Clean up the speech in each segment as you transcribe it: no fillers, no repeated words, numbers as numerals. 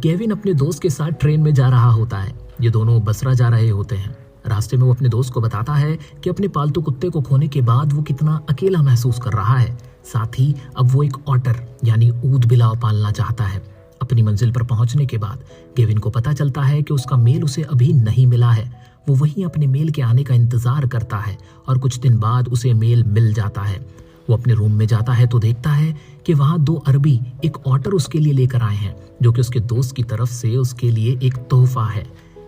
Kevin अपने दोस्त के साथ ट्रेन में जा रहा होता है। ये दोनों बसरा जा रहे होते हैं। रास्ते में वो अपने दोस्त को बताता है कि अपने पालतू कुत्ते को खोने के बाद वो कितना अकेला महसूस कर रहा है। साथ ही अब वो एक ऑटर यानी ऊद बिलाव पालना चाहता है। अपनी मंजिल पर पहुंचने के बाद केविन को पता चलता है कि उसका मेल उसे अभी नहीं मिला है। वो वहीं अपने मेल के आने का इंतजार करता है और कुछ दिन बाद उसे मेल मिल जाता है। वो अपने रूम में जाता है तो देखता है कि वहाँ 2 अरबी एक ऑटर उसके लिए लेकर आए हैं, जो कि उसके दोस्त की तरफ से उसके लिए एक तोहफा है।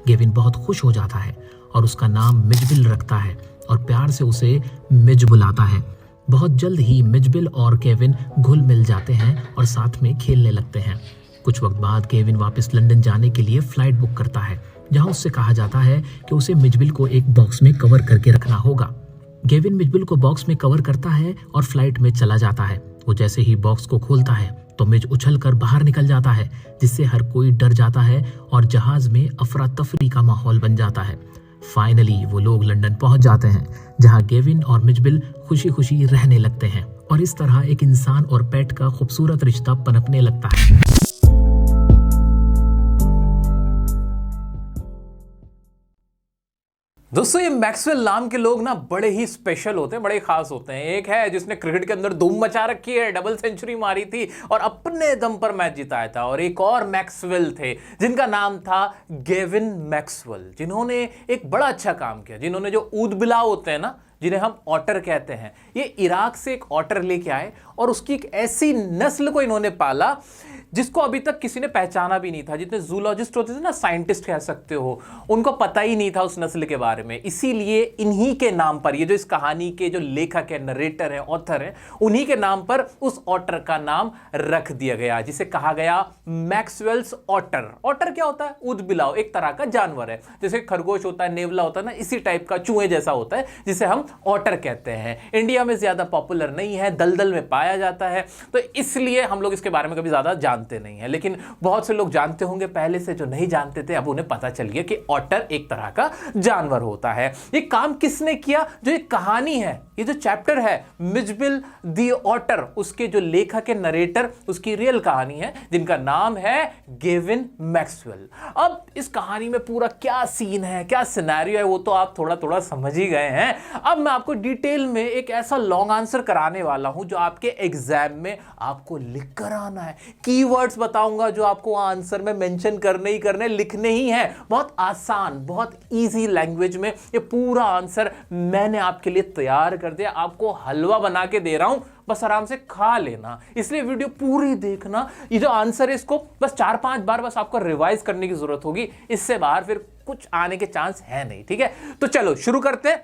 केविन बहुत खुश हो जाता है और उसका नाम मिजबिल रखता है और प्यार से उसे मिज बुलाता है। बहुत जल्द ही मिजबिल और केविन घुल मिल जाते हैं और साथ में खेलने लगते हैं। कुछ वक्त बाद केविन वापस लंदन जाने के लिए फ्लाइट बुक करता है, जहां उससे कहा जाता है कि उसे मिजबिल को एक बॉक्स में कवर करके रखना होगा। केविन मिजबिल को बॉक्स में कवर करता है और फ्लाइट में चला जाता है। वो जैसे ही बॉक्स को खोलता है तो मिज उछलकर बाहर निकल जाता है, जिससे हर कोई डर जाता है और जहाज में अफरा तफरी का माहौल बन जाता है। फाइनली वो लोग लंदन पहुंच जाते हैं, जहां केविन और मिजबिल खुशी खुशी रहने लगते हैं और इस तरह एक इंसान और पेट का खूबसूरत रिश्ता पनपने लगता है। दोस्तों ये मैक्सवेल नाम के लोग ना बड़े ही स्पेशल होते हैं, बड़े खास होते हैं। एक है जिसने क्रिकेट के अंदर धूम मचा रखी है, डबल सेंचुरी मारी थी और अपने दम पर मैच जिताया था। और एक और मैक्सवेल थे जिनका नाम था गेविन मैक्सवेल, जिन्होंने एक बड़ा अच्छा काम किया। जिन्होंने जो ऊद बिलाव होते हैं ना, जिन्हें हम ऑटर कहते हैं, ये इराक से एक ऑटर लेके आए और उसकी एक ऐसी नस्ल को इन्होंने पाला जिसको अभी तक किसी ने पहचाना भी नहीं था। जितने जूलॉजिस्ट होते थे ना, साइंटिस्ट कह सकते हो, उनको पता ही नहीं था उस नस्ल के बारे में। इसीलिए इन्हीं के नाम पर, ये जो इस कहानी के जो लेखक है, नरेटर है, ऑथर है, उन्हीं के नाम पर उस ऑटर का नाम रख दिया गया, जिसे कहा गया मैक्सवेल्स ऑटर। ऑटर क्या होता है? ऊद बिलाव, एक तरह का जानवर है। जैसे खरगोश होता है, नेवला होता है ना, इसी टाइप का चूहे जैसा होता है, जिसे हम ऑटर कहते हैं। इंडिया में ज्यादा पॉपुलर नहीं है, दलदल में पाया जाता है, तो इसलिए हम लोग इसके बारे में कभी ज्यादा जानते नहीं है। लेकिन बहुत से लोग जानते होंगे पहले से, जो नहीं जानते थे अब उन्हें पता चल गया कि ऑटर एक तरह का जानवर होता है। ये काम किसने किया? जो ये कहानी है, ये जो चैप्टर है मिजबिल द ऑटर, उसके जो लेखक है, नरेटर, उसकी रियल कहानी है, जिनका नाम है गेविन मैक्सवेल। अब इस कहानी में पूरा क्या सीन है, क्या सिनेरियो है, वो तो आप थोड़ा थोड़ा समझ ही गए हैं। अब मैं आपको डिटेल में एक ऐसा लॉन्ग आंसर कराने वाला हूं जो आपके एग्जाम में आपको लिख कर आना है। कीवर्ड्स बताऊंगा जो आपको आंसर में मेंशन करने ही करने, लिखने ही हैं। बहुत आसान, बहुत इजी लैंग्वेज में ये पूरा आंसर मैंने आपके लिए तैयार कर दिया। आपको हलवा बना के दे रहा हूं, बस आराम से खा लेना। इसलिए वीडियो पूरी देखना। ये जो आंसर है इसको बस 4-5 बार बस आपको रिवाइज करने की जरूरत होगी। इससे बाहर फिर कुछ आने के चांस है नहीं, ठीक है? तो चलो शुरू करते हैं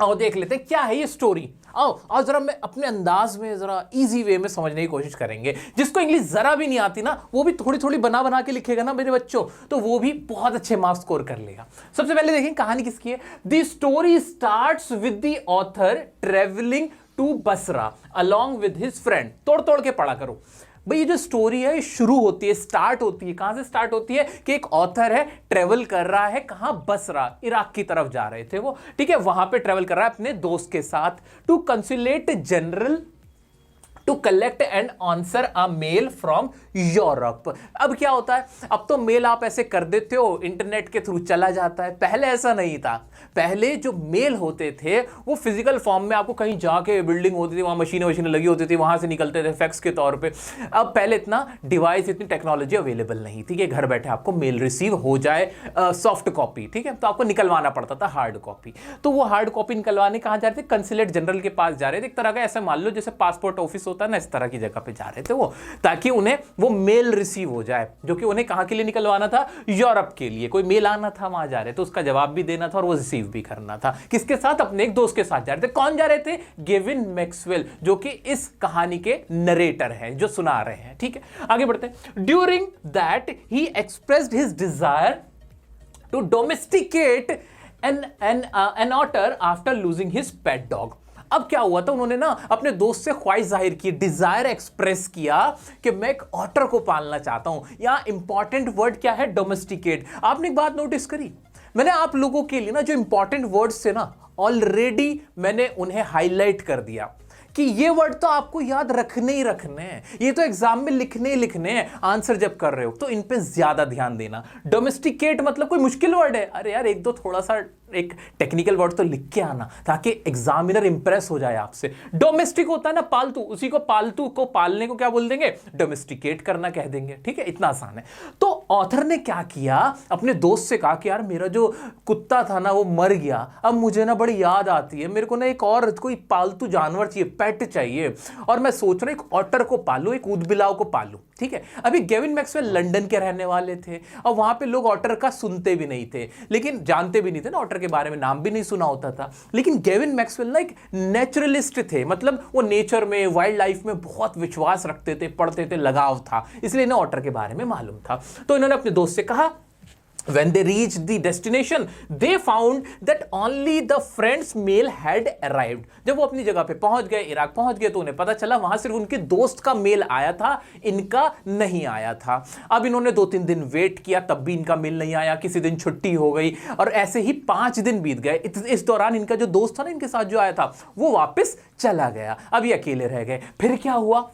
और देख लेते हैं क्या है ये स्टोरी। आओ और जरा मैं अपने अंदाज में, जरा इजी वे में समझने की कोशिश करेंगे। जिसको इंग्लिश जरा भी नहीं आती ना, वो भी थोड़ी थोड़ी बना बना के लिखेगा ना मेरे बच्चों, तो वो भी बहुत अच्छे मार्क्स स्कोर कर लेगा। सबसे पहले देखें कहानी किसकी है। The story starts with the author travelling to Basra along with his friend. तोड़ तोड़ के पढ़ा करो भाई। ये जो स्टोरी है शुरू होती है, स्टार्ट होती है, कहां से स्टार्ट होती है कि एक ऑथर है, ट्रेवल कर रहा है, कहां? बसरा, इराक की तरफ जा रहे थे वो, ठीक है? वहां पे ट्रेवल कर रहा है अपने दोस्त के साथ। To consulate general to collect and answer a mail from Europe. अब क्या होता है, अब तो मेल आप ऐसे कर देते हो, इंटरनेट के थ्रू चला जाता है। पहले ऐसा नहीं था। पहले जो मेल होते थे वो फिजिकल फॉर्म में, आपको कहीं जाके, बिल्डिंग होती थी, वहां मशीनें वशीनें लगी होती थी, वहां से निकलते थे फैक्स के तौर पे। अब पहले इतना डिवाइस, इतनी टेक्नोलॉजी अवेलेबल नहीं थी कि घर बैठे आपको मेल रिसीव हो जाए सॉफ्ट कॉपी, ठीक है? तो आपको निकलवाना पड़ता था हार्ड कॉपी। तो वो हार्ड कॉपी निकलवाने कहां जा रहे थे? कंसुलेट जनरल के पास जा रहे थे। एक तरह का ऐसा मान लो जैसे पासपोर्ट ऑफिस होता है ना, इस तरह की जगह पे जा रहे थे वो, ताकि उन्हें वो मेल रिसीव हो जाए, जो कि उन्हें कहां के लिए निकलवाना था? यूरोप के लिए। कोई मेल आना था, वहां जा रहे थे, उसका जवाब भी देना था और वो रिसीव भी करना था। किसके साथ? अपने एक दोस्त के साथ जा रहे थे। कौन जा रहे थे? गेविन मैक्सवेल, जो कि इस कहानी के नरेटर हैं, जो सुना रहे हैं, ठीक है? आगे बढ़ते हैं। During that he expressed his desire to domesticate an otter after losing his pet dog। अब क्या हुआ था, उन्होंने ना अपने दोस्त से ख्वाहिश जाहिर की, डिजायर एक्सप्रेस किया कि मैं एक ऑटर को पालना चाहता हूं। यहां इंपॉर्टेंट वर्ड क्या है? डोमेस्टिकेट। आपने एक बात नोटिस करी, मैंने आप लोगों के लिए ना जो इंपॉर्टेंट वर्ड्स थे ना, ऑलरेडी मैंने उन्हें हाईलाइट कर दिया कि ये वर्ड तो आपको याद रखने ही रखने हैं, ये तो एग्जाम में लिखने ही लिखने हैं आंसर जब कर रहे हो, तो इन पे ज्यादा ध्यान देना। डोमेस्टिकेट मतलब कोई मुश्किल वर्ड है, अरे यार एक दो थोड़ा सा एक टेक्निकल वर्ड तो लिख के आना ताकि एग्जामिनर इंप्रेस हो जाए आपसे। डोमेस्टिक होता है ना पालतू, उसी को पालतू को पालने को क्या बोल देंगे, डोमेस्टिकेट करना कह देंगे, ठीक है, इतना आसान है। तो ऑथर ने क्या किया, अपने दोस्त से कहा कि यार मेरा जो कुत्ता था ना वो मर गया, अब मुझे ना बड़ी याद आती है, मेरे को ना एक और कोई पालतू जानवर चाहिए, पेट चाहिए, और मैं सोच रहा हूं एक ऑटर को पालूं, एक ऊदबिलाव को पालूं, ठीक है। अभी गेविन मैक्सवेल लंदन के रहने वाले थे और वहां पे लोग ऑटर का सुनते भी नहीं थे, लेकिन जानते भी नहीं थे ना ऑटर के बारे में, नाम भी नहीं सुना होता था। लेकिन गेविन मैक्सवेल ना एक नेचुरलिस्ट थे, मतलब वो नेचर में, वाइल्ड लाइफ में बहुत विश्वास रखते थे, पढ़ते थे, लगाव था, इसलिए इन्हें ऑटर के बारे में मालूम था। तो इन्होंने अपने दोस्त से कहा, when they reached the destination they found that only the friend's mail had arrived। जब वो अपनी जगह पे पहुंच गए, इराक पहुंच गए, तो उन्हें पता चला वहां सिर्फ उनके दोस्त का मेल आया था, इनका नहीं आया था। अब इन्होंने 2-3 दिन वेट किया, तब भी इनका मेल नहीं आया, किसी दिन छुट्टी हो गई और ऐसे ही 5 दिन बीत गए। इस दौरान इनका जो दोस्त था ना, इनके साथ जो आया था, वो वापस चला गया, अब ये अकेले रह गए। फिर क्या हुआ,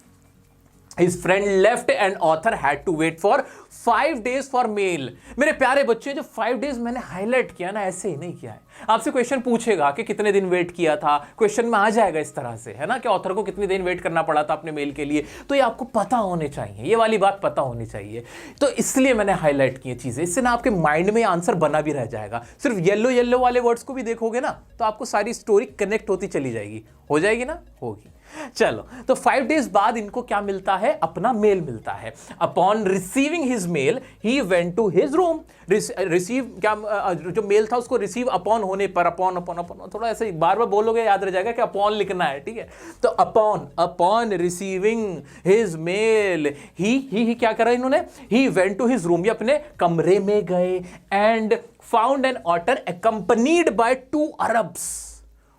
His friend left and author had to wait for 5 days for mail। मेरे प्यारे बच्चे, जो 5 days मैंने हाईलाइट किया ना, ऐसे ही नहीं किया है। आपसे क्वेश्चन पूछेगा कि कितने दिन वेट किया था, क्वेश्चन में आ जाएगा इस तरह से, है ना, कि ऑथर को कितने दिन वेट करना पड़ा था अपने मेल के लिए, तो ये आपको पता होने चाहिए, ये वाली बात पता होनी चाहिए। तो इसलिए मैंने हाईलाइट की चीजें, इससे ना आपके माइंड में आंसर बना भी रह जाएगा। सिर्फ येलो येलो वाले वर्ड्स को भी देखोगे ना, तो आपको सारी स्टोरी कनेक्ट होती चली जाएगी, हो जाएगी ना, होगी। चलो, तो 5 डेज बाद इनको क्या मिलता है, अपना मेल मिलता है। Upon receiving his mail he went to his room. Receive क्या, जो मेल था उसको रिसीव अपॉन होने पर, अपॉन अपॉन अपॉन, थोड़ा ऐसे बार बार बोलोगे याद रह जाएगा कि अपॉन लिखना है, ठीक है। तो upon receiving his mail he क्या करा इन्होंने, he went to his room, ये अपने कमरे में गए, and found an otter accompanied by 2 Arabs.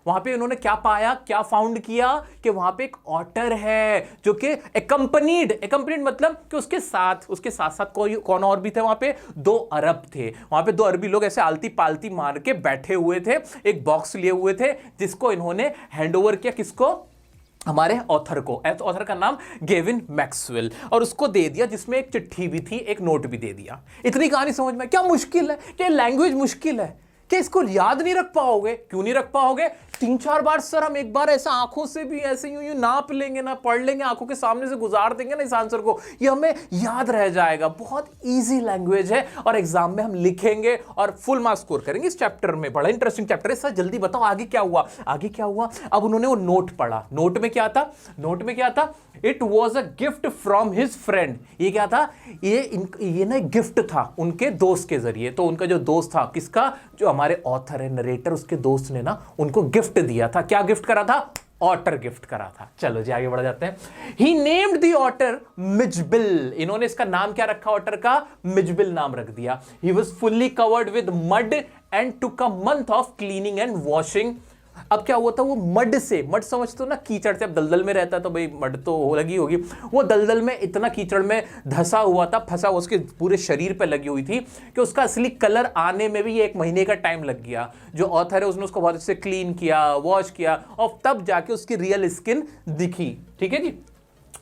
वहां पे उन्होंने क्या पाया, क्या फाउंड किया, कि वहां पे एक ऑटर है जो कि एक्कंपनीड मतलब कि उसके साथ कोई कौन और भी थे, वहां पे 2 अरब थे। वहां पे 2 अरबी लोग ऐसे आलती पालती मार के बैठे हुए थे, एक बॉक्स लिए हुए थे, जिसको इन्होंने हैंड ओवर किया, किसको, हमारे ऑथर को। ऑथर का नाम गेविन मैक्सवेल, और उसको दे दिया, जिसमें एक चिट्ठी भी थी, एक नोट भी दे दिया। इतनी कहानी समझ में, क्या मुश्किल है, क्या लैंग्वेज मुश्किल है, क्या इसको याद नहीं रख पाओगे, क्यों नहीं रख पाओगे, 3-4 बार सर हम एक बार ऐसा आंखों से भी ऐसे यूं नाप लेंगे ना, पढ़ लेंगे, आंखों के सामने से गुजार देंगे ना इस आंसर को, ये हमें याद रह जाएगा। बहुत इजी लैंग्वेज है और एग्जाम में हम लिखेंगे और फुल मार्क्स स्कोर करेंगे इस चैप्टर में। बड़ा इंटरेस्टिंग चैप्टर है सर, जल्दी बताओ आगे क्या हुआ, आगे क्या हुआ। अब उन्होंने वो नोट पढ़ा, नोट में क्या था, it was a gift from his friend. ये क्या था, ये ना गिफ्ट था उनके दोस्त के जरिए। तो उनका जो दोस्त था, किसका, जो हमारे ऑथर है, नरेटर, उसके दोस्त ने ना उनको गिफ्ट दिया था। क्या गिफ्ट करा था, ऑटर गिफ्ट करा था। चलो जी आगे बढ़ जाते हैं। ही नेम्ड द ऑटर मिजबिल। इन्होंने इसका नाम क्या रखा, ऑटर का मिजबिल नाम रख दिया। He was fully covered with mud and took a month of cleaning and washing. अब क्या हुआ था, वो मड समझते हो ना, कीचड़ से। अब दलदल में रहता है तो भाई मड तो लगी होगी, वो दलदल में इतना कीचड़ में धंसा हुआ था, फंसा हुआ, उसके पूरे शरीर पे लगी हुई थी कि उसका असली कलर आने में भी 1 महीने का टाइम लग गया। जो ऑथर है उसने उसको बहुत अच्छे से क्लीन किया, वॉश किया, और तब जाके उसकी रियल स्किन दिखी, ठीक है जी,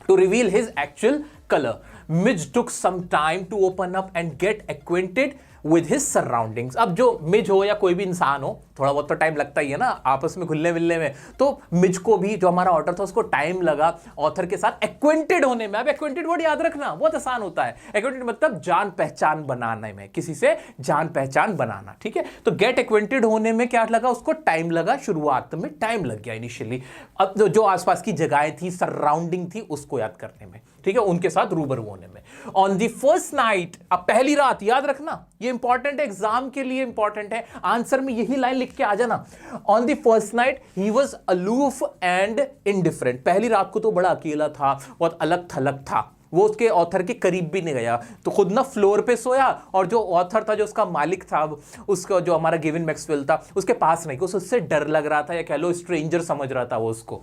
to reveal his actual colour. Midge took some time to open up and get acquainted with his surroundings. अब जो मिज हो या कोई भी इंसान हो, थोड़ा बहुत तो टाइम लगता ही है ना आपस में घुलने मिलने में, तो मिज को भी, जो हमारा ऑथर था, उसको टाइम लगा ऑथर के साथ एक्वेंटेड होने में। अब एक्वेंटेड वर्ड याद रखना बहुत आसान होता है। एक्वेंटेड मतलब जान पहचान बनाने में, किसी से जान पहचान बनाना, ठीक है। तो गेट एक्वेंटेड होने में क्या लगा, उसको टाइम लगा, शुरुआत में टाइम लग गया इनिशियली। अब जो आसपास की जगहें थी, सराउंडिंग थी, उसको याद करने में, ठीक है, उनके साथ रूबरू होने में। ऑन द फर्स्ट नाइट, अब पहली रात, याद रखना, ये इंपॉर्टेंट है, एग्जाम के लिए इंपॉर्टेंट है, आंसर में यही लाइन लिख के आ जाना। On the first night he was aloof and indifferent. पहली रात को तो बड़ा अकेला था, बहुत अलग थलग था, वो उसके ऑथर के करीब भी नहीं गया, तो खुद ना फ्लोर पे सोया, और जो ऑथर था, जो उसका मालिक था, उसका जो हमारा गेविन मैक्सवेल था, उसके पास नहीं, उससे डर लग रहा था, या कह लो स्ट्रेंजर समझ रहा था वो उसको।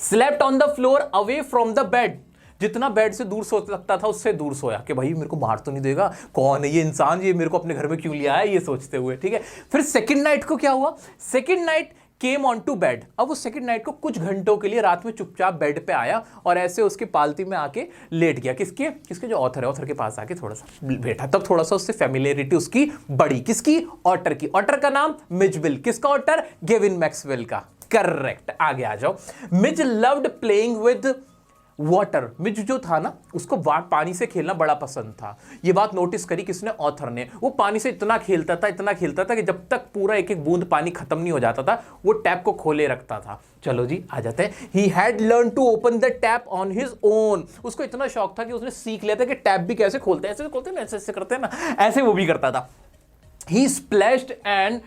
Slept on the floor away from the bed. जितना बेड से दूर सो सकता था उससे दूर सोया, कि भाई मेरे को मार तो नहीं देगा, कौन है ये इंसान, ये मेरे को अपने घर में क्यों लिया है, ये सोचते हुए, ठीक है। फिर सेकंड नाइट को क्या हुआ, second night came on to bed. अब वो सेकंड नाइट को कुछ घंटों के लिए रात में चुपचाप बेड पे आया और ऐसे उसकी पालती में आके लेट गया। किसके जो ऑथर है, ऑथर के पास आके थोड़ा सा बैठा। तब थोड़ा सा उससे फेमिलियरिटी उसकी बढ़ी। किसकी? ऑटर की। ऑटर का नाम मिजबिल। किसका ऑटर? गेविन मैक्सवेल का। करेक्ट। आगे आ जाओ। मिज लव्ड प्लेइंग विद वाटर। मिज जो था ना, उसको पानी से खेलना बड़ा पसंद था। ये बात नोटिस करी किसने? ऑथर ने। वो पानी से इतना खेलता था कि जब तक पूरा एक एक बूंद पानी खत्म नहीं हो जाता था वो टैप को खोले रखता था। चलो जी आ जाते हैं। He had learn to open the tap on his own. उसको इतना शौक था कि उसने सीख लिया था कि टैप भी कैसे खोलते हैं। ऐसे खोलते हैं ना, ऐसे करते हैं ना, ऐसे वो भी करता था। He splashed and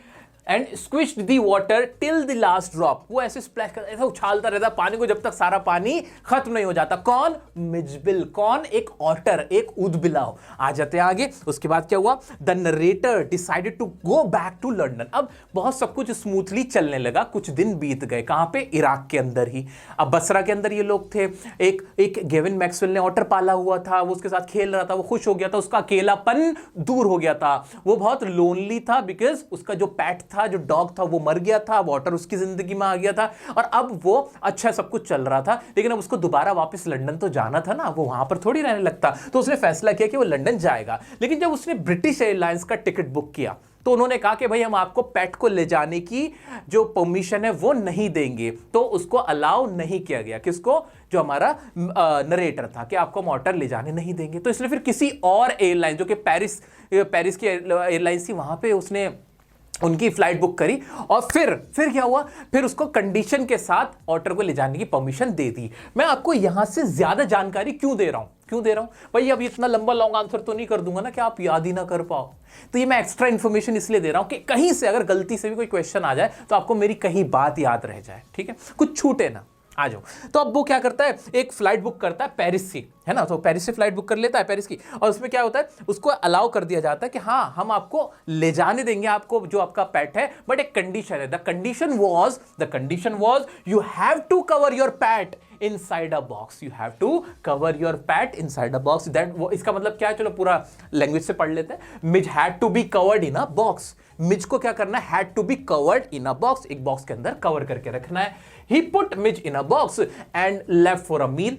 squished the water till the last drop. वो ऐसे स्प्लैश करता, ऐसा उछालता रहता पानी को जब तक सारा पानी खत्म नहीं हो जाता। कौन? मिजबिल। कौन? एक ऑटर, एक ऊदबिलाव। आ जाते हैं आगे। उसके बाद क्या हुआ? The narrator decided to go back to London. अब बहुत सब कुछ स्मूथली चलने लगा। कुछ दिन बीत गए। कहां पे? इराक के अंदर ही। अब बसरा के अंदर ये लोग थे। एक गेविन मैक्सवेल ने ऑटर पाला हुआ था, वो उसके साथ खेल रहा था, वो खुश हो गया था, उसका अकेलापन दूर हो गया था। वो बहुत लोनली था बिकॉज उसका जो पैट था, जो डॉग था, वो मर गया था। वाटर उसकी जिंदगी में आ गया था और अब वो अच्छा सब कुछ चल रहा था, लेकिन अब उसको दोबारा वापस लंदन तो जाना था ना, वो वहां पर थोड़ी रहने लगता। तो उसने फैसला किया कि वो लंदन जाएगा। लेकिन जब उसने ब्रिटिश एयरलाइंस का टिकट बुक किया तो उन्होंने कहा कि भाई हम आपको पेट को ले जाने की जो परमिशन है वो नहीं देंगे। तो उसको अलाउ नहीं किया गया। किसको? जो हमारा नरेटर था, कि आपको ऑटर ले जाने नहीं देंगे। तो इसलिए फिर किसी और एयरलाइन, जो कि पेरिस की एयरलाइंस थी, वहां पे उसने उनकी फ्लाइट बुक करी और फिर क्या हुआ? फिर उसको कंडीशन के साथ ऑटर को ले जाने की परमिशन दे दी। मैं आपको यहां से ज्यादा जानकारी क्यों दे रहा हूं भाई? अब इतना लंबा लॉन्ग आंसर तो नहीं कर दूंगा ना कि आप याद ही ना कर पाओ। तो ये मैं एक्स्ट्रा इंफॉर्मेशन इसलिए दे रहा हूं कि कहीं से अगर गलती से भी कोई क्वेश्चन आ जाए तो आपको मेरी कहीं बात याद रह जाए। ठीक है, कुछ छूटे ना। आ जाओ। तो अब वो क्या करता है? एक फ्लाइट बुक करता है पेरिस से, है ना। तो पेरिस से फ्लाइट बुक कर लेता है, पेरिस की। और उसमें क्या होता है? उसको अलाउ कर दिया जाता है कि हाँ हम आपको ले जाने देंगे, आपको जो आपका पेट है, बट एक कंडीशन है। The condition was you have to cover your pet inside a box. You have to cover your pet inside a box. इसका मतलब क्या है? चलो पूरा लैंग्वेज से पढ़ लेते हैं। Mij had to be covered in a box. Mij को क्या करना है? Had to be covered in a box. एक बॉक्स के अंदर कवर करके रखना है। He put Mij in a box and left for a meal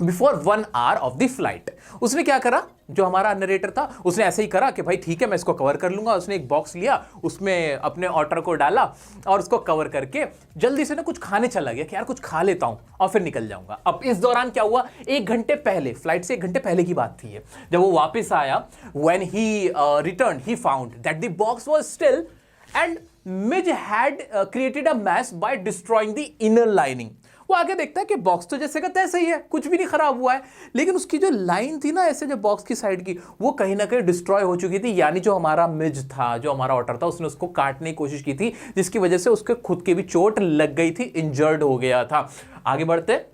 before 1 hour of the flight. उसने क्या करा? जो हमारा नरेटर था उसने ऐसे ही करा कि भाई ठीक है मैं इसको कवर कर लूंगा। उसने एक बॉक्स लिया, उसमें अपने ऑटर को डाला और उसको कवर करके जल्दी से ना कुछ खाने चला गया कि यार कुछ खा लेता हूं और फिर निकल जाऊंगा। अब इस दौरान क्या हुआ? 1 घंटे पहले, फ्लाइट से 1 घंटे पहले की बात थी ये, जब वो वापस आया, when he return he found that the box was still and Mij had created a mess by destroying the inner lining. वो आगे देखता है कि बॉक्स तो जैसे का तैसे ही है, कुछ भी नहीं खराब हुआ है, लेकिन उसकी जो लाइन थी ना ऐसे जो बॉक्स की साइड की, वो कहीं ना कहीं डिस्ट्रॉय हो चुकी थी। यानी जो हमारा मिज था, जो हमारा ऑटर था, उसने उसको काटने की कोशिश की थी, जिसकी वजह से उसके खुद की भी चोट लग गई थी, इंजर्ड हो गया था। आगे बढ़ते।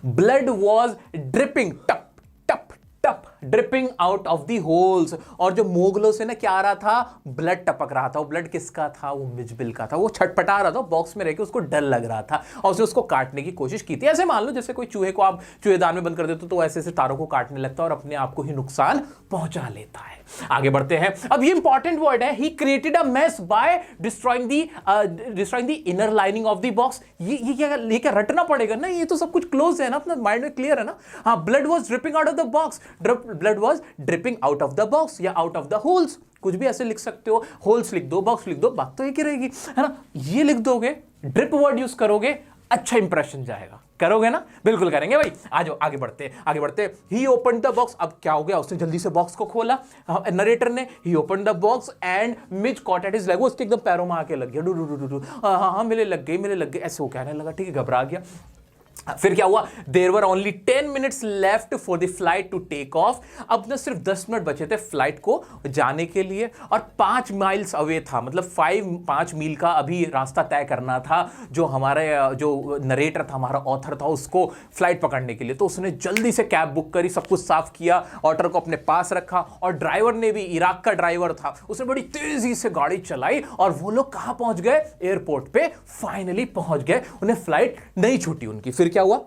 Blood was dripping, tub tub tub dripping out of the holes. और जो मोगलों से ना क्या आ रहा था? ब्लड टपक रहा था। वो ब्लड किसका था? वो मिजबिल का था। वो छटपटा रहा था बॉक्स में रहकर, उसको डर लग रहा था और उसने उसको काटने की कोशिश की थी। ऐसे मान लो जैसे कोई चूहे को आप चूहेदान में बंद कर देते तो ऐसे ऐसे तारों को काटने लगता है और अपने आप को ही नुकसान पहुंचा लेता है। आगे बढ़ते हैं। अब ये इंपॉर्टेंट वर्ड है, he created a mess by destroying the inner lining of the box. ये क्या रटना पड़ेगा ना? ये तो सब कुछ क्लोज है ना, अपना माइंड में क्लियर है ना। हाँ, blood was dripping out of the box, blood was dripping out of the box या आउट ऑफ द होल्स, कुछ भी ऐसे लिख सकते हो। होल्स लिख दो, बॉक्स लिख दो, बात तो एक ही रहेगी, है ना। ये लिख दोगे, ड्रिप वर्ड यूज करोगे, अच्छा इंप्रेशन जाएगा। करोगे ना? बिल्कुल करेंगे भाई। आ जाओ, आगे बढ़ते। ही ओपन द बॉक्स। अब क्या हो गया? उसने जल्दी से बॉक्स को खोला, नरेटर ने। He open the box and Mij caught at his leg. वो उसके एकदम पैरों में आके लग गया, डू डू डू डू। हाँ मेरे लग गई, ऐसे वो कहने लगा, ठीक है, घबरा गया। फिर क्या हुआ? There were only 10 minutes left for the flight to take off. अब ना सिर्फ 10 मिनट बचे थे फ्लाइट को जाने के लिए और 5 miles अवे था, मतलब 5 मील का अभी रास्ता तय करना था जो हमारे जो नरेटर था, हमारा ऑथर था, उसको फ्लाइट पकड़ने के लिए। तो उसने जल्दी से कैब बुक करी, सब कुछ साफ किया, ऑटर को अपने पास रखा और ड्राइवर ने भी, इराक का ड्राइवर था, उसने बड़ी तेजी से गाड़ी चलाई और वो लोग कहां पहुंच गए? एयरपोर्ट पे फाइनली पहुंच गए। उन्हें फ्लाइट नहीं छूटी उनकी। फिर क्या हुआ?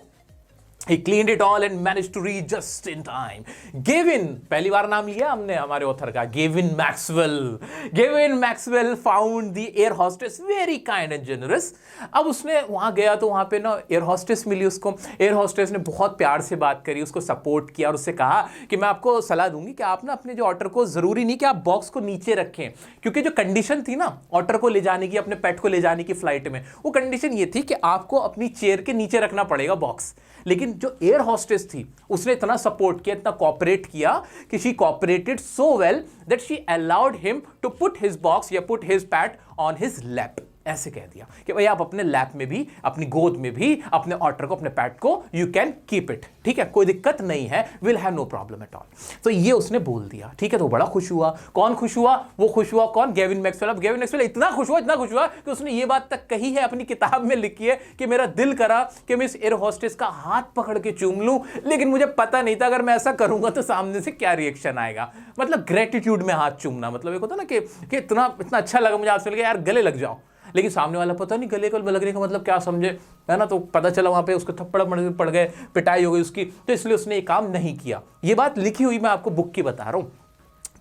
He cleaned it all and managed to reach just in time. Gavin, पहली बार नाम लिया हमने हमारे ऑथर का, Gavin Maxwell. Gavin Maxwell found the air hostess very kind and generous. अब उसने वहाँ गया तो वहाँ पे ना एयर हॉस्टेस मिली उसको. एयर हॉस्टेस ने बहुत प्यार से बात करी, उसको सपोर्ट किया और उससे कहा कि मैं आपको सलाह दूंगी कि आप ना अपने जो ऑटर को, जरूरी नहीं कि आप बॉक्स को नीचे रखें, क्योंकि जो कंडीशन थी ना ऑटर को ले जाने की, अपने पेट को ले जाने की फ्लाइट में, वो कंडीशन ये थी कि आपको अपनी चेयर के नीचे रखना पड़ेगा बॉक्स. लेकिन जो एयर हॉस्टेस थी उसने इतना सपोर्ट किया, इतना कॉपरेट किया कि she cooperated so well that she allowed him to put his box या put his pat on his lap. ऐसे कह दिया कि भाई आप अपने लैप में भी, अपनी गोद में भी अपने ऑटर को, अपने पैट को यू कैन कीप इट, ठीक है, कोई दिक्कत नहीं है, will have no problem at all. तो ये उसने बोल दिया, ठीक है. तो बड़ा खुश हुआ. कौन खुश हुआ? वो खुश हुआ कौन? Gavin Maxwell. अब गेविन मैक्सवेल इतना खुश हुआ कि उसने ये बात तक कही है, अपनी किताब में लिखी है कि मेरा दिल करा कि मैं इस एयर हॉस्टेस का हाथ पकड़ के चूम लूं, लेकिन मुझे पता नहीं था अगर मैं ऐसा करूंगा तो सामने से क्या रिएक्शन आएगा. मतलब ग्रेटिट्यूड में हाथ चूमना, मतलब एक होता ना कि इतना अच्छा लगा मुझे हाथ मिल गया, यार गले लग जाओ. लेकिन सामने वाला पता नहीं गले को लगने का मतलब क्या समझे, है ना. तो पता चला वहां पे उसको थप्पड़ पड़ गए, पिटाई हो गई उसकी, तो इसलिए उसने ये काम नहीं किया. ये बात लिखी हुई मैं आपको बुक की बता रहा हूं.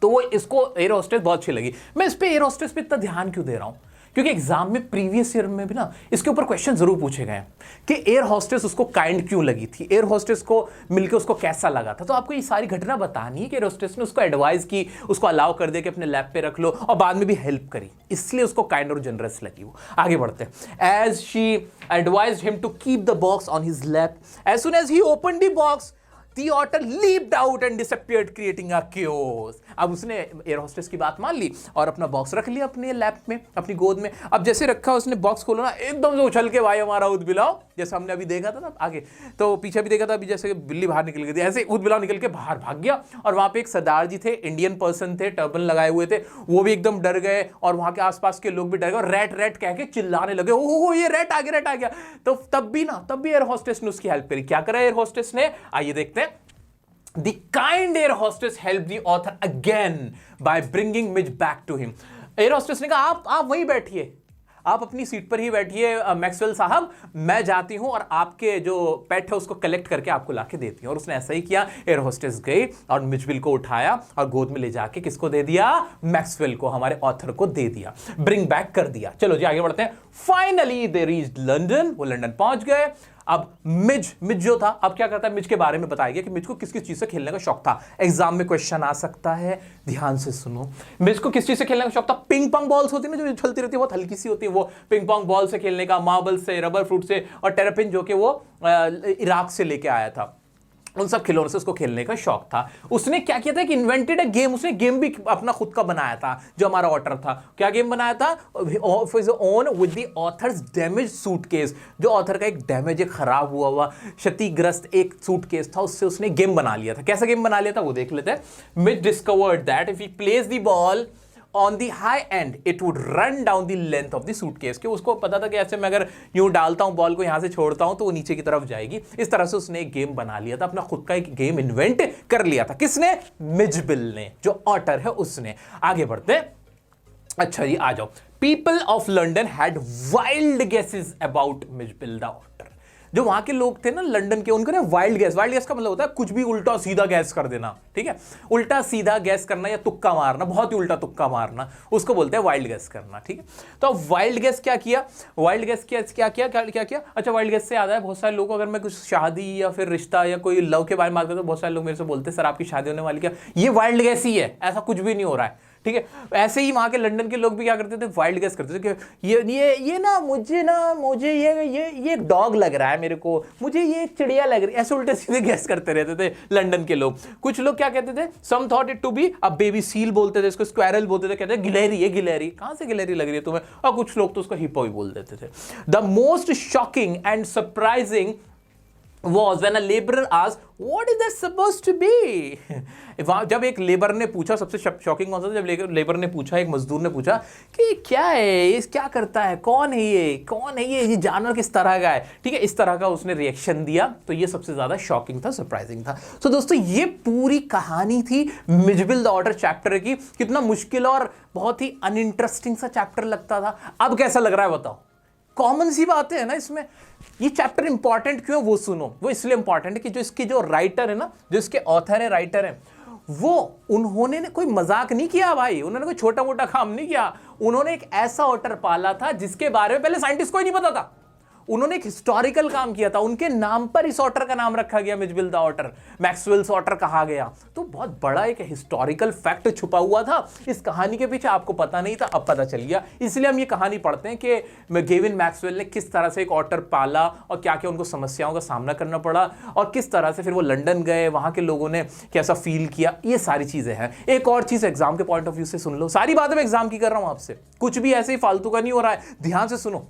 तो वो इसको एयर होस्टेस बहुत अच्छी लगी. मैं इस पे एयर होस्टेस पे इतना ध्यान क्यों दे रहा हूं? क्योंकि एग्जाम में प्रीवियस ईयर में भी ना इसके ऊपर क्वेश्चन जरूर पूछे गए कि एयर हॉस्टेस उसको काइंड क्यों लगी थी, एयर हॉस्टेस को मिलकर उसको कैसा लगा था. तो आपको ये सारी घटना बतानी है कि एयर हॉस्टेस ने उसको एडवाइस की, उसको अलाउ कर दिया कि अपने लैब पे रख लो, और बाद में भी हेल्प करी, इसलिए उसको काइंड और जनरस लगी वो. आगे बढ़ते हैं. As she advised him to keep the box on his lap, as soon as he opened the box The otter leaped out and disappeared, creating a chaos. अब उसने एयर हॉस्टेस की बात मान ली और अपना बॉक्स रख लिया अपने लैप में, अपनी गोद में. अब जैसे रखा उसने बॉक्स खोला ना, एकदम से उछल के भाई हमारा ऊदबिलाव, जैसे हमने अभी देखा था ना आगे, तो पीछे भी देखा था अभी, जैसे बिल्ली बाहर निकल गई थी, ऐसे ऊदबिलाव निकल के बाहर भाग गया. और वहां पे एक सरदार जी थे, इंडियन पर्सन थे, टर्बन लगाए हुए थे, वो भी एकदम डर गए और वहां के आसपास के लोग भी डर गए और रैट रैट कह के चिल्लाने लगे, ओहो ये रैट आ गया. तो तब भी एयर हॉस्टेस ने उसकी हेल्प करी. क्या करा एयर हॉस्टेस ने, आइए देखते हैं. The kind air hostess helped the author again by bringing Midge back to him. Air hostess ने कहा आप वहीं बैठिए, आप अपनी सीट पर ही बैठिए मैक्सवेल साहब, मैं जाती हूं और आपके जो पेट है उसको कलेक्ट करके आपको लाके देती हूं. और उसने ऐसा ही किया. एयर हॉस्टेस गई और मिचविल को उठाया और गोद में ले जाके किसको दे दिया? मैक्सवेल को, हमारे ऑथर को दे दिया, ब्रिंग बैक कर दिया. चलो जी आगे बढ़ते हैं. फाइनली दे रीच्ड लंदन, वो लंदन पहुंच गए. अब मिज जो था, अब क्या करता है, मिज के बारे में बताया गया कि मिज को किस किस चीज से खेलने का शौक था. एग्जाम में क्वेश्चन आ सकता है, ध्यान से सुनो. मिज को किस चीज से खेलने का शौक था? पिंग पोंग बॉल्स होती है ना जो चलती रहती है, बहुत हल्की सी होती है, वो पिंग पोंग बॉल से खेलने का, मार्बल से, रबर फ्रूट से, और टेरापिन जो कि वो इराक से लेके आया था, उन सब खिलौनों से उसको खेलने का शौक था. उसने क्या किया था कि इन्वेंटेड अ गेम, उसने गेम भी अपना खुद का बनाया था. जो हमारा ऑटर था, क्या गेम बनाया था? Own with the author's damage suitcase. जो ऑथर का एक डैमेज, एक खराब हुआ क्षतिग्रस्त एक सूटकेस था, उससे उसने गेम बना लिया था. कैसा गेम बना लिया था वो देख लेते हैं. Mitch discovered that if he place the ball on the high end it would run down the length of the suitcase. कि उसको पता था कि ऐसे मैं अगर यूं डालता हूं बॉल को, यहां से छोड़ता हूं तो वो नीचे की तरफ जाएगी. इस तरह से उसने एक गेम बना लिया था, अपना खुद का एक गेम इन्वेंट कर लिया था. किसने? मिचबिल ने, जो ऑटर है उसने. आगे बढ़ते. अच्छा जी आ जाओ. People of London had wild guesses about मिचबिल द ऑटर. जो वहां के लोग थे ना लंदन के, उनको ना वाइल्ड गैस का मतलब होता है कुछ भी उल्टा सीधा गैस कर देना, ठीक है. उल्टा सीधा गैस करना या तुक्का मारना, बहुत ही उल्टा तुक्का मारना, उसको बोलते हैं वाइल्ड गैस करना, ठीक है. तो वाइल्ड गैस क्या किया? अच्छा, वाइल्ड गैस से याद है, बहुत सारे लोग, अगर मैं कुछ शादी या फिर रिश्ता या कोई लव के बारे में बात करता हूं तो बहुत सारे लोग मेरे से बोलते हैं सर आपकी शादी होने वाली, क्या ये वाइल्ड गैस ही है, ऐसा कुछ भी नहीं हो रहा है, ठीक है. ऐसे ही वहां के लंदन के लोग भी क्या करते थे? वाइल्ड गैस करते थे कि ये ना मुझे ये डॉग लग रहा है, मेरे को मुझे ये चिड़िया लग रही है, ऐसे उल्टे सीधे गैस करते रहते थे लंदन के लोग. कुछ लोग क्या कहते थे? Some thought it to be a baby seal बोलते थे, इसको स्क्वायरल बोलते थे, कहते थे गिलहरी, कहां से गिलहरी लग रही है तुम्हें? और कुछ लोग तो उसको हिप्पो भी बोल देते थे. The most shocking and surprising was when a laborer asked what is that supposed to be. जब एक लेबर ने पूछा, सबसे शॉकिंग कौन सा था? जब लेबर ने पूछा, एक मजदूर ने पूछा कि क्या है ये, क्या करता है, कौन है ये जानवर किस तरह का है, ठीक है. इस तरह का उसने रिएक्शन दिया, तो ये सबसे ज्यादा शॉकिंग था, सरप्राइजिंग था. तो दोस्तों ये पूरी कहानी थी मिचबिल द ऑटर चैप्टर की. कितना मुश्किल और बहुत ही अनइंटरेस्टिंग सा चैप्टर लगता था. अब कैसा लग रहा है बताओ? कॉमन सी बातें है ना इसमें। ये चैप्टर इंपॉर्टेंट क्यों है वो सुनो। वो इसलिए इंपॉर्टेंट है कि जो इसकी जो राइटर है ना, जो इसके ऑथर है, राइटर है, वो उन्होंने कोई मजाक नहीं किया भाई, उन्होंने कोई छोटा मोटा काम नहीं किया। उन्होंने एक ऐसा ऑटर पाला था जिसके बारे में पहले साइंटिस्ट को ही नहीं पता था। उन्होंने एक हिस्टोरिकल काम किया था, उनके नाम पर इस ऑटर का नाम रखा गया, Mitchell the otter, Maxwell's otter कहा गया। तो बहुत बड़ा एक हिस्टोरिकल फैक्ट छुपा हुआ था इस कहानी के पीछे, आपको पता नहीं था, अब पता चल गया। इसलिए हम ये कहानी पढ़ते हैं कि गेविन मैक्सवेल ने किस तरह से एक ऑटर पाला और क्या क्या उनको समस्याओं का सामना करना पड़ा और किस तरह से फिर वो लंदन गए, वहां के लोगों ने कैसा फील किया, ये सारी चीजें हैं। एक और चीज एग्जाम के पॉइंट ऑफ व्यू से सुन लो, सारी बातें मैं एग्जाम की कर रहा हूं आपसे, कुछ भी ऐसे ही फालतू का नहीं हो रहा है, ध्यान से सुनो।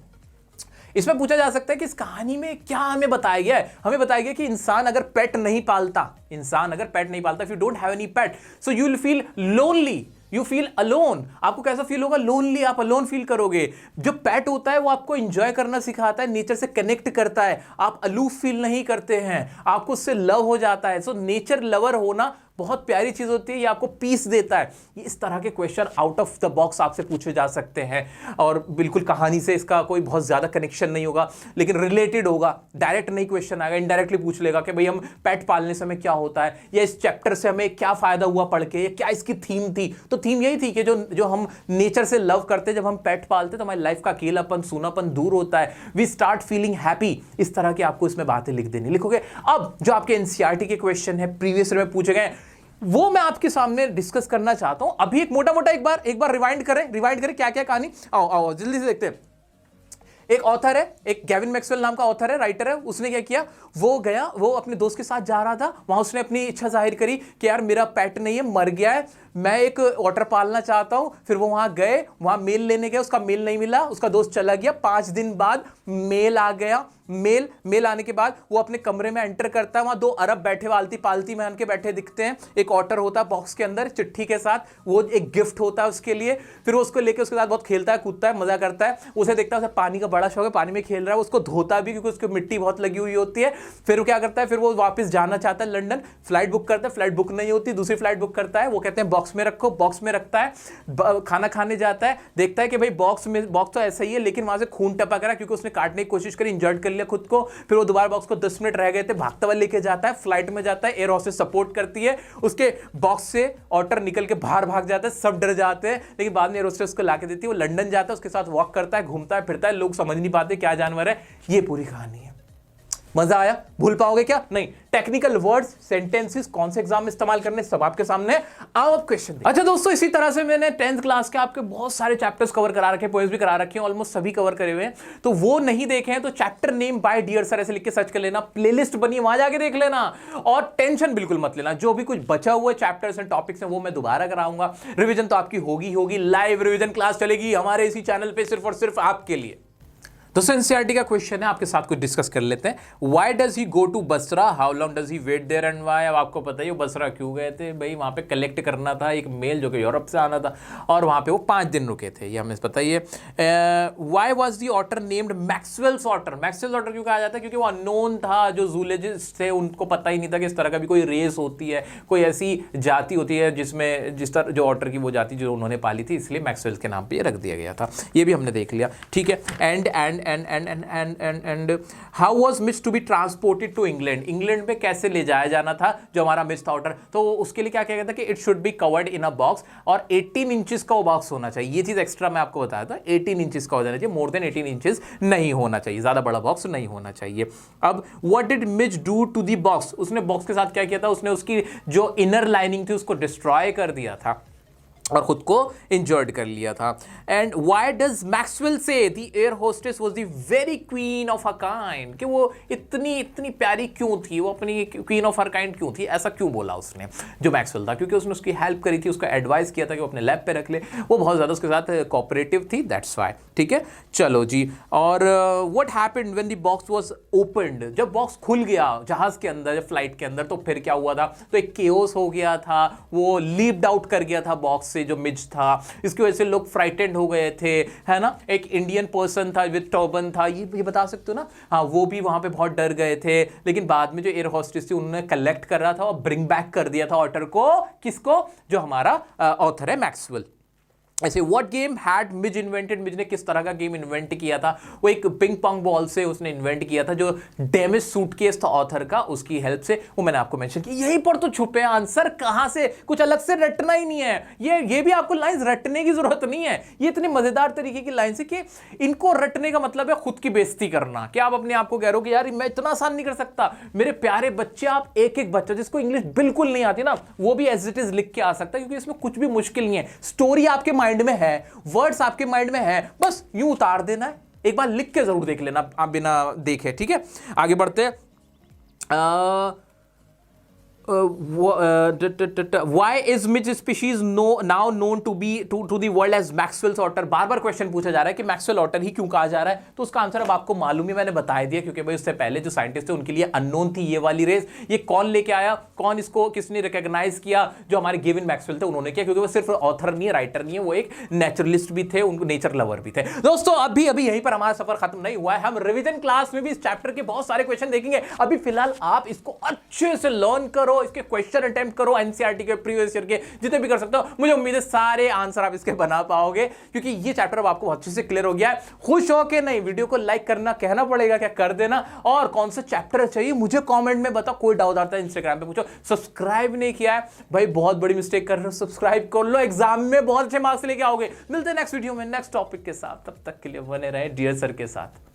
इसमें पूछा जा सकता है कि इस कहानी में क्या हमें बताया गया है। हमें बताया गया कि इंसान अगर पेट नहीं पालता, if you don't have any pet, so you will feel lonely, you feel alone. आपको कैसा फील होगा? लोनली, आप अलोन फील करोगे। जो पेट होता है वो आपको एंजॉय करना सिखाता है, नेचर से कनेक्ट करता है, आप अलूफ फील नहीं करते हैं, आपको उससे लव हो जाता है। सो नेचर लवर होना बहुत प्यारी चीज होती है, ये आपको पीस देता है। ये इस तरह के question out of the box आपसे पूछे जा सकते हैं और बिल्कुल कहानी से इसका कोई बहुत ज्यादा कनेक्शन नहीं होगा, लेकिन रिलेटेड होगा। डायरेक्ट नहीं क्वेश्चन आएगा, इनडायरेक्टली पूछ लेगा कि भाई हम पेट पालने से हमें क्या होता है, या इस चैप्टर से हमें क्या फायदा हुआ पढ़ के, या क्या इसकी थीम थी। तो थीम यही थी कि जो हम नेचर से लव करते, जब हम पेट पालते तो हमारी लाइफ का अकेलापन, सूनापन दूर होता है, वी स्टार्ट फीलिंग हैप्पी। इस तरह की आपको इसमें बातें लिख देनी, लिखोगे। अब जो आपके एनसीईआरटी के क्वेश्चन है, प्रीवियस ईयर में पूछे गए, वो मैं आपके सामने डिस्कस करना चाहता हूं। अभी एक मोटा मोटा एक बार रिवाइंड करें क्या क्या कहानी। आओ जल्दी से देखते हैं। एक ऑथर है, एक गेविन मैक्सवेल नाम का ऑथर है, राइटर है। उसने क्या किया, वो गया, वो अपने दोस्त के साथ जा रहा था, वहां उसने अपनी इच्छा जाहिर करी कि यार मेरा पेट नहीं है, मर गया है, मैं एक ऑटर पालना चाहता हूं। फिर वो वहां गए, वहां मेल लेने गए, उसका मेल नहीं मिला, उसका दोस्त चला गया। 5 दिन बाद मेल आ गया। मेल आने के बाद वो अपने कमरे में एंटर करता है, वहां 2 अरब बैठे पालती मान के बैठे दिखते हैं। एक ऑटर होता है बॉक्स के अंदर चिट्ठी के साथ, वो एक गिफ्ट होता है उसके लिए। फिर वो उसको लेके उसके साथ बहुत खेलता है, कूदता है, मजा करता है। उसे देखता है, उसे पानी का बड़ा शौक है, पानी में खेल रहा है, उसको धोता भी क्योंकि उसको मिट्टी बहुत लगी हुई होती है। फिर वो क्या करता है, फिर वो वापस जाना चाहता है लंदन, फ्लाइट बुक करता है, फ्लाइट बुक नहीं होती, दूसरी फ्लाइट बुक करता है। वो कहते हैं बॉक्स में रखो, बॉक्स में रखता है, खाना खाने जाता है, देखता है कि भाई बॉक्स तो ऐसा ही है, लेकिन वहां से खून टपक रहा है क्योंकि उसने काटने की कोशिश करी, इंजर्ड कर लिया खुद को। फिर वो दोबारा बॉक्स को 10 मिनट रह गए थे, भागता हुआ लेके जाता है, फ्लाइट में जाता है, एयर होस्टेस सपोर्ट करती है, उसके बॉक्स से ऑटर निकल के बाहर भाग जाता है, सब डर जाते हैं, लेकिन बाद में एयर होस्टेस को लाके देती है। वो लंदन जाता है, उसके साथ वॉक करता है, घूमता है, फिरता है, लोग समझ नहीं पाते क्या जानवर है। ये पूरी कहानी है। मजा आया? भूल पाओगे क्या? नहीं। टेक्निकल वर्ड्स, सेंटेंसेस कौन से एग्जाम में इस्तेमाल करने, सब आपके सामने। आओ अब क्वेश्चन। अच्छा दोस्तों, इसी तरह से मैंने 10th क्लास के आपके बहुत सारे चैप्टर्स कवर करा रखे हैं, पोएम्स भी करा रखे हैं, ऑलमोस्ट सभी कवर करे हुए हैं। तो वो नहीं देखे हैं तो chapter name by dear sir ऐसे लिख के सर्च कर लेना, प्लेलिस्ट बनी है, वहां जाके देख लेना। और टेंशन बिल्कुल मत लेना, जो भी कुछ बचा हुआ चैप्टर्स एंड टॉपिक्स हैं वो मैं दोबारा कराऊंगा। रिवीजन तो आपकी होगी, लाइव रिवीजन क्लास चलेगी हमारे इसी चैनल पे सिर्फ और सिर्फ आपके लिए। दोस्तों एनसीईआरटी का क्वेश्चन है, आपके साथ कुछ डिस्कस कर लेते हैं। Why does he go to Basra, how long does he wait there and why. अब आपको पता ही है बसरा क्यों गए थे भाई, वहां पे कलेक्ट करना था एक मेल जो कि यूरोप से आना था, और वहां पे वो 5 दिन रुके थे, ये हमें पता ही है। Why was the otter named Maxwell's otter, Maxwell's otter क्यों कहा जाता है? क्योंकि वो अननोन था, जो जूलॉजिस्ट थे उनको पता ही नहीं था कि इस तरह का भी कोई रेस होती है, कोई ऐसी जाति होती है जिसमें जिस तरह जो ऑटर की वो जाति जो उन्होंने पाली थी, इसलिए मैक्सवेल्स के नाम पे ये रख दिया गया था। ये भी हमने देख लिया, ठीक है। And how was Mitch to be transported to England, England में कैसे ले जाया जाना था जो हमारा मिच था ऑटर, तो उसके लिए क्या किया गया था कि it should be covered in a box, और 18 इंचेस का वो बॉक्स होना चाहिए। ये चीज एक्स्ट्रा मैं आपको बताया था, 18 इंचेस का हो जाना चाहिए, मोर देन 18 इंचेस नहीं होना चाहिए, ज्यादा बड़ा बॉक्स नहीं होना चाहिए। अब what did Mitch do to the box, उसने बॉक्स के साथ क्या किया था, उसने उसकी जो इनर लाइनिंग थी उसको डिस्ट्रॉय कर दिया था और खुद को इंजर्ड कर लिया था। एंड व्हाई डज मैक्सवेल से the air hostess was the very queen of her kind, कि वो इतनी प्यारी क्यों थी, वो अपनी क्वीन ऑफ हर काइंड क्यों थी, ऐसा क्यों बोला उसने जो मैक्सवेल था? क्योंकि उसने उसकी हेल्प करी थी, उसका एडवाइस किया था कि वो अपने लैब पे रख ले, वो बहुत ज़्यादा उसके साथ कोऑपरेटिव थी, दैट्स व्हाई, ठीक है। चलो जी, और what happened when the box was opened, जब बॉक्स खुल गया जहाज के अंदर, जब फ्लाइट के अंदर, तो फिर क्या हुआ था? तो एक केओस हो गया था, वो लीप्ड आउट कर गया था बॉक्स से जो मिच था, इसकी वजह से लोग फ्राइटेंड हो गए थे, है ना। एक इंडियन पर्सन था विद टर्बन था, ये बता सकते हो ना, हाँ, वो भी वहां पे बहुत डर गए थे, लेकिन बाद में जो एयर होस्टेस थी उन्होंने कलेक्ट कर रहा था और ब्रिंग बैक कर दिया था ऑटर को, किसको? जो हमारा ऑथर है मैक्सवेल। ऐसे what game had Mizo invented, मिज ने किस तरह का गेम इन्वेंट किया था? वो एक पिंग पोंग बॉल से उसने इन्वेंट किया था, जो डैमेज सूटकेस था ऑथर का, उसकी हेल्प से। वो मैंने आपको मेंशन किया। यहीं पर तो छुपे हैं आंसर, कहां से, कुछ अलग से रटना ही नहीं है। ये भी आपको लाइंस रटने की जरूरत नहीं है। ये इतनी मजेदार तरीके की लाइन है कि इनको रटने का मतलब है खुद की बेइज्जती करना, कि आप अपने आप को कह रहे हो कि यार मैं इतना आसान नहीं कर सकता। मेरे प्यारे बच्चे, आप एक एक बच्चा जिसको इंग्लिश बिल्कुल नहीं आती ना, वो भी एज इट इज लिख के आ सकता है, क्योंकि इसमें कुछ भी मुश्किल नहीं है। स्टोरी आपके माइंड में है, वर्ड्स आपके माइंड में है, बस यूं उतार देना है। एक बार लिख के जरूर देख लेना आप बिना देखे, ठीक है? आगे बढ़ते हैं। Why is midge species now known to the world as Maxwell's otter? Bar bar question पूछा जा रहा है कि मैक्सवेल ऑटर ही क्यों कहा जा रहा है, तो उसका आंसर अब आपको मालूम ही, मैंने बता दिया, क्योंकि भाई उससे पहले जो साइंटिस्ट थे उनके लिए अननोन थी ये वाली रेस। ये कौन लेके आया, कौन इसको किसने रिकॉग्नाइज किया? जो हमारे गेविन मैक्सवेल थे उन्होंने किया, क्योंकि वो सिर्फ ऑथर नहीं है, राइटर नहीं है, वो एक नेचुरलिस्ट भी थे, उनको नेचर लवर भी थे। दोस्तों अभी यहीं पर हमारा सफर खत्म नहीं हुआ है, हम रिवीजन क्लास में भी इस चैप्टर के बहुत सारे क्वेश्चन देखेंगे। अभी फिलहाल आप इसको अच्छे से लर्न करो, इसके क्वेश्चन अटेम्प्ट करो, एनसीईआरटी के, प्रीवियस ईयर के, जितने भी कर सकते हो। मुझे उम्मीद है सारे आंसर आप इसके बना पाओगे, क्योंकि ये चैप्टर अब आपको अच्छे से क्लियर हो गया है। खुश हो के नहीं, वीडियो को लाइक करना, कहना पड़ेगा क्या, कर देना। और कौन सा चैप्टर चाहिए मुझे कमेंट में बताओ, कोई डाउट आता है इंस्टाग्राम पे पूछो। सब्सक्राइब नहीं किया है भाई, बहुत बड़ी मिस्टेक कर रहे हो, सब्सक्राइब कर लो, एग्जाम में बहुत अच्छे मार्क्स लेके आओगे। मिलते हैं नेक्स्ट वीडियो में नेक्स्ट टॉपिक के साथ, तब तक के लिए बने रहे डियर सर के साथ।